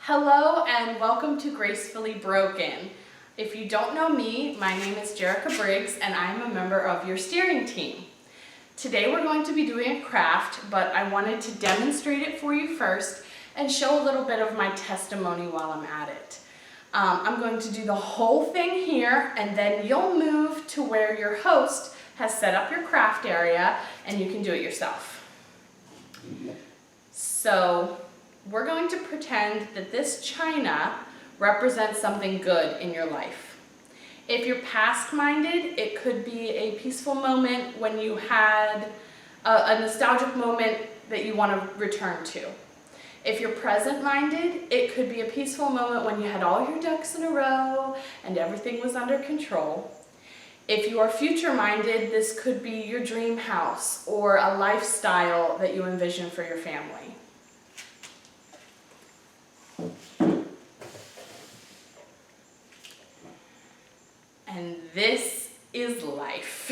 Hello and welcome to Gracefully Broken. If you don't know me, my name is Jerica Briggs and I'm a member of your steering team. Today we're going to be doing a craft, but I wanted to demonstrate it for you first and show a little bit of my testimony while I'm at it. I'm going to do the whole thing here and then you'll move to where your host has set up your craft area and you can do it yourself. So we're going to pretend that this china represents something good in your life. If you're past-minded, it could be a peaceful moment when you had a nostalgic moment that you want to return to. If you're present-minded, it could be a peaceful moment when you had all your ducks in a row and everything was under control. If you are future-minded, this could be your dream house or a lifestyle that you envision for your family. And this is life.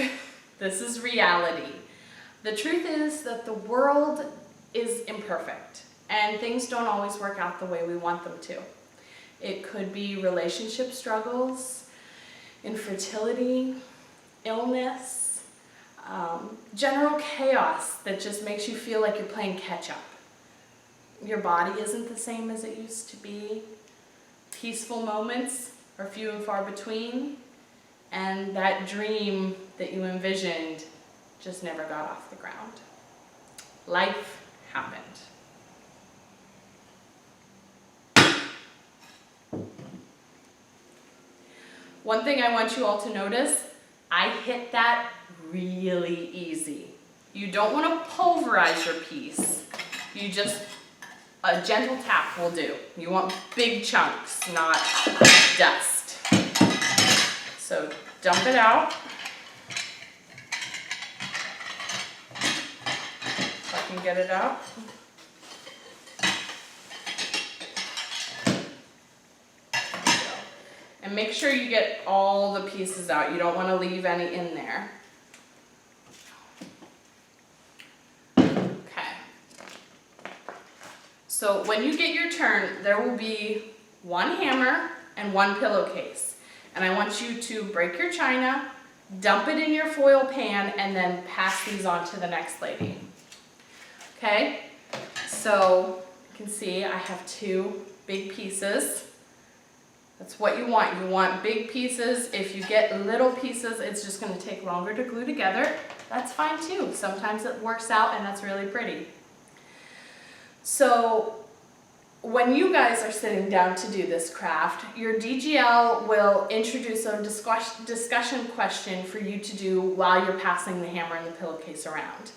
This is reality. The truth is that the world is imperfect and things don't always work out the way we want them to. It could be relationship struggles, infertility, illness, general chaos that just makes you feel like you're playing catch up. Your body isn't the same as it used to be. Peaceful moments are few and far between. And that dream that you envisioned just never got off the ground. Life happened. One thing I want you all to notice, I hit that really easy. You don't want to pulverize your piece. You just, a gentle tap will do. You want big chunks, not dust. So dump it out. If I can get it out. And make sure you get all the pieces out. You don't want to leave any in there. Okay. So when you get your turn, there will be one hammer and one pillowcase. And I want you to break your china, dump it in your foil pan, and then pass these on to the next lady. Okay? So you can see I have two big pieces. That's what you want. You want big pieces. If you get little pieces, it's just going to take longer to glue together. That's fine too. Sometimes it works out and that's really pretty. So when you guys are sitting down to do this craft, your DGL will introduce a discussion question for you to do while you're passing the hammer and the pillowcase around.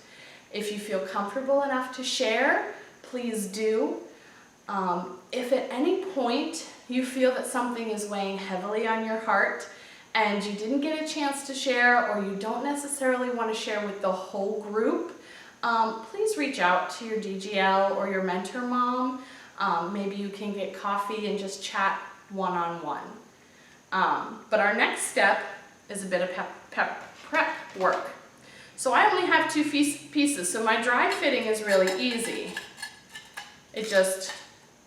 If you feel comfortable enough to share, please do. If at any point you feel that something is weighing heavily on your heart and you didn't get a chance to share or you don't necessarily want to share with the whole group, please reach out to your DGL or your mentor mom. Maybe you can get coffee and just chat one-on-one. But our next step is a bit of prep work. So I only have two pieces, so my dry fitting is really easy.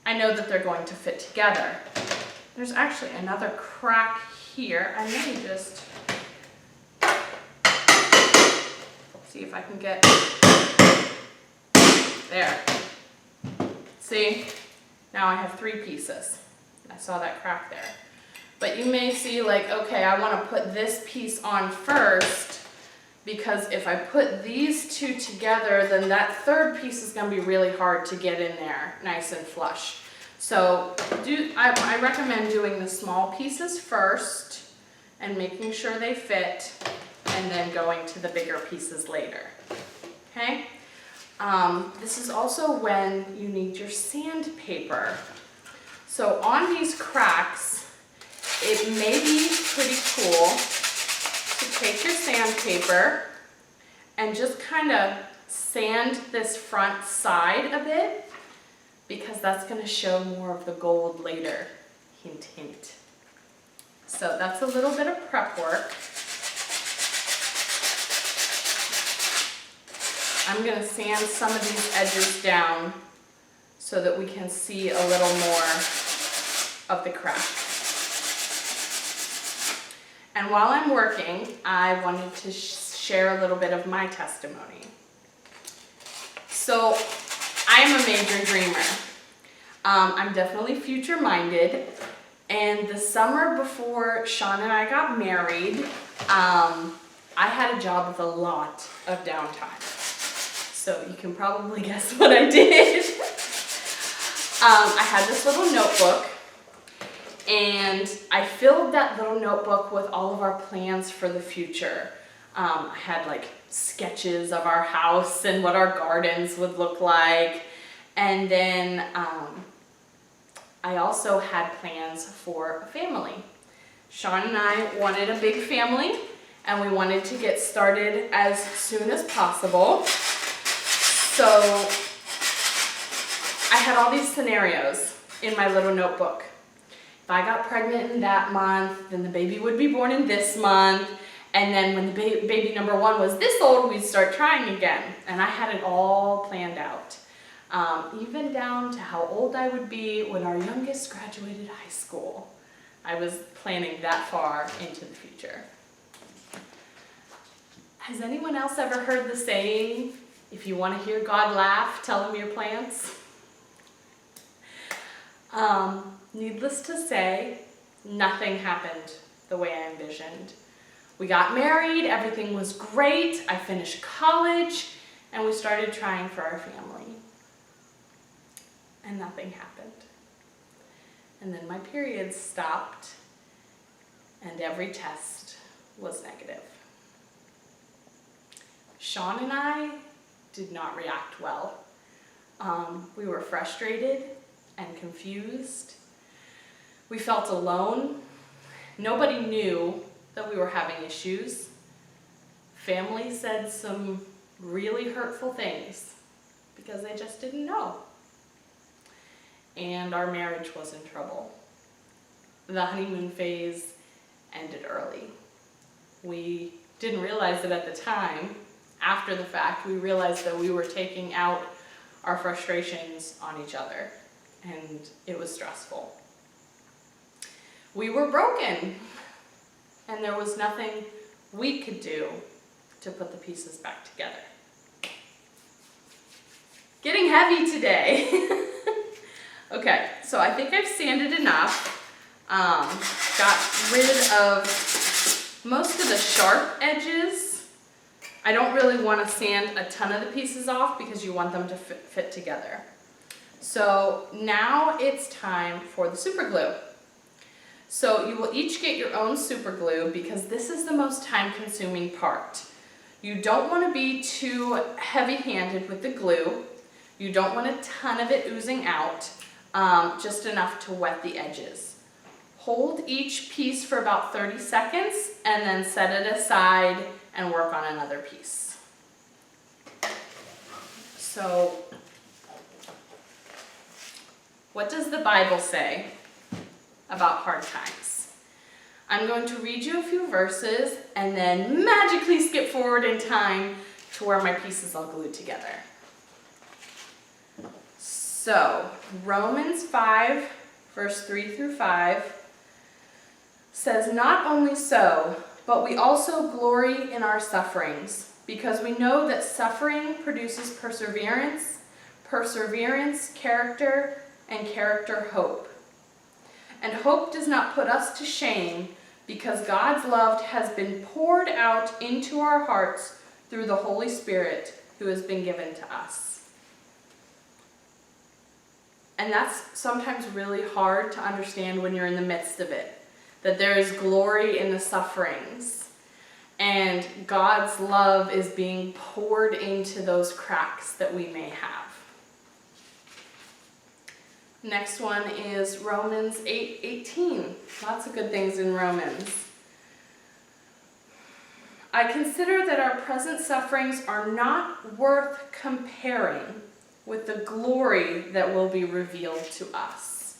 I know that they're going to fit together. There's actually another crack here. I may just see if I can get there. See, now I have three pieces. I saw that crack there. But you may see like, okay, I want to put this piece on first because if I put these two together, then that third piece is going to be really hard to get in there nice and flush. So I recommend doing the small pieces first and making sure they fit and then going to the bigger pieces later. Okay? This is also when you need your sandpaper. So on these cracks, it may be pretty cool to take your sandpaper and just kind of sand this front side a bit because that's going to show more of the gold later. Hint, hint. So that's a little bit of prep work. I'm going to sand some of these edges down so that we can see a little more of the crack. And while I'm working, I wanted to share a little bit of my testimony. So I am a major dreamer. I'm definitely future-minded. And the summer before Sean and I got married, I had a job with a lot of downtime. So you can probably guess what I did. I had this little notebook, and I filled that little notebook with all of our plans for the future. I had like sketches of our house and what our gardens would look like. And then I also had plans for a family. Sean and I wanted a big family, and we wanted to get started as soon as possible. So I had all these scenarios in my little notebook. If I got pregnant in that month, then the baby would be born in this month. And then when the baby number 1 was this old, we'd start trying again. And I had it all planned out. Even down to how old I would be when our youngest graduated high school. I was planning that far into the future. Has anyone else ever heard the saying, if you want to hear God laugh, tell him your plans? Needless to say, nothing happened the way I envisioned. We got married, everything was great, I finished college, and we started trying for our family. And nothing happened. And then my periods stopped, and every test was negative. Sean and I did not react well. We were frustrated and confused. We felt alone. Nobody knew that we were having issues. Family said some really hurtful things because they just didn't know. And our marriage was in trouble. The honeymoon phase ended early. We didn't realize it at the time. After the fact, we realized that we were taking out our frustrations on each other, and it was stressful. We were broken, and there was nothing we could do to put the pieces back together. Getting heavy today. Okay, so I think I've sanded enough. Got rid of most of the sharp edges. I don't really want to sand a ton of the pieces off because you want them to fit together. So now it's time for the super glue. So you will each get your own super glue because this is the most time-consuming part. You don't want to be too heavy-handed with the glue. You don't want a ton of it oozing out, just enough to wet the edges. Hold each piece for about 30 seconds and then set it aside and work on another piece. So, what does the Bible say about hard times? I'm going to read you a few verses and then magically skip forward in time to where my pieces all glued together. So, Romans 5, verse 3 through 5 says, "Not only so, but we also glory in our sufferings, because we know that suffering produces perseverance, perseverance, character, and character, hope. And hope does not put us to shame, because God's love has been poured out into our hearts through the Holy Spirit who has been given to us." And that's sometimes really hard to understand when you're in the midst of it, that there is glory in the sufferings, and God's love is being poured into those cracks that we may have. Next one is Romans 8:18. Lots of good things in Romans. "I consider that our present sufferings are not worth comparing with the glory that will be revealed to us."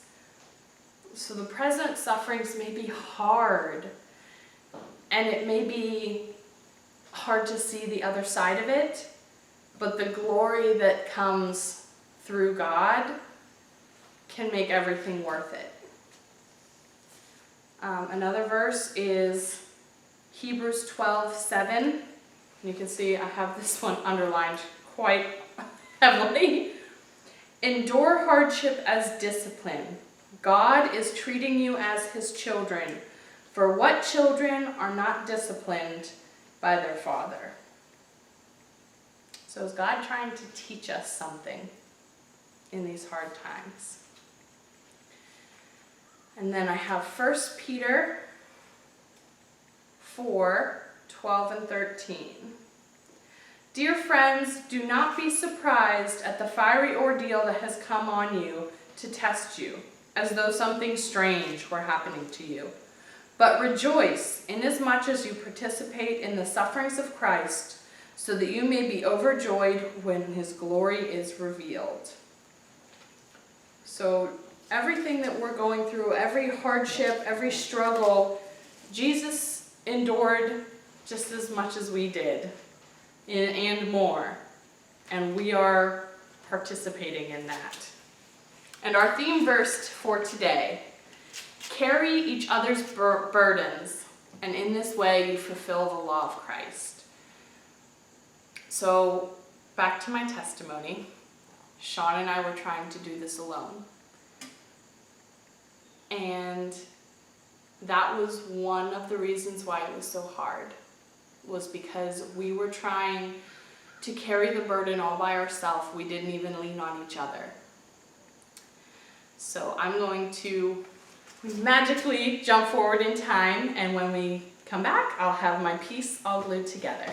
So the present sufferings may be hard, and it may be hard to see the other side of it, but the glory that comes through God can make everything worth it. Another verse is Hebrews 12:7. You can see I have this one underlined quite heavily. Endure hardship as discipline. God is treating you as his children. For what children are not disciplined by their father? So is God trying to teach us something in these hard times? And then I have 1 Peter 4:12 and 13. Dear friends, do not be surprised at the fiery ordeal that has come on you to test you, as though something strange were happening to you. But rejoice, inasmuch as you participate in the sufferings of Christ, so that you may be overjoyed when his glory is revealed. So everything that we're going through, every hardship, every struggle, Jesus endured just as much as we did, and more. And we are participating in that. And our theme verse for today: carry each other's burdens, and in this way you fulfill the law of Christ. So back to my testimony. Sean and I were trying to do this alone. And that was one of the reasons why it was so hard, was because we were trying to carry the burden all by ourselves. We didn't even lean on each other. So I'm going to magically jump forward in time, and when we come back, I'll have my piece all glued together.